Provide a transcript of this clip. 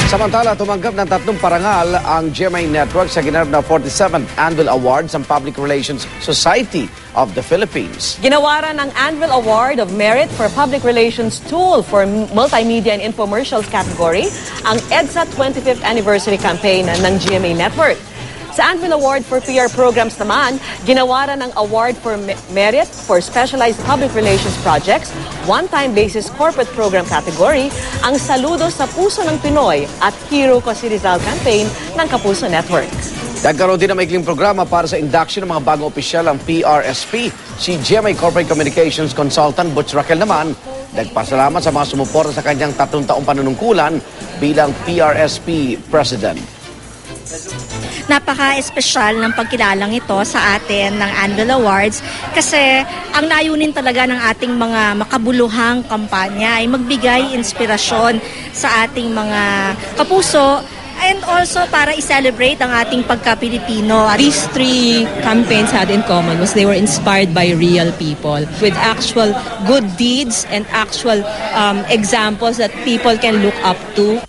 Samantala, tumanggap ng 3 parangal ang GMA Network sa ginanap na 47th Anvil Awards ng Public Relations Society of the Philippines. Ginawaran ng Anvil Award of Merit for Public Relations Tool for Multimedia and Infomercials category ang EDSA 25th Anniversary Campaign ng GMA Network. Sa Anvil Award for PR Programs naman, ginawaran ng Award for Merit for Specialized Public Relations Projects, One-Time Basis Corporate Program category, ang Saludo sa Puso ng Pinoy at Hero ko si Rizal campaign ng Kapuso Network. Nagkaroon din ng maikling programa para sa induction ng mga bagong opisyal ang PRSP. Si GMA Corporate Communications Consultant Butch Raquel naman, nagpasalamat sa mga sumuporta sa kanyang 3 taong panunungkulan bilang PRSP President. Napaka-espesyal ng pagkilalang ito sa atin ng Anvil Awards kasi ang layunin talaga ng ating mga makabuluhang kampanya ay magbigay inspirasyon sa ating mga kapuso and also para i-celebrate ang ating pagka-Pilipino. These 3 campaigns had in common was they were inspired by real people with actual good deeds and actual examples that people can look up to.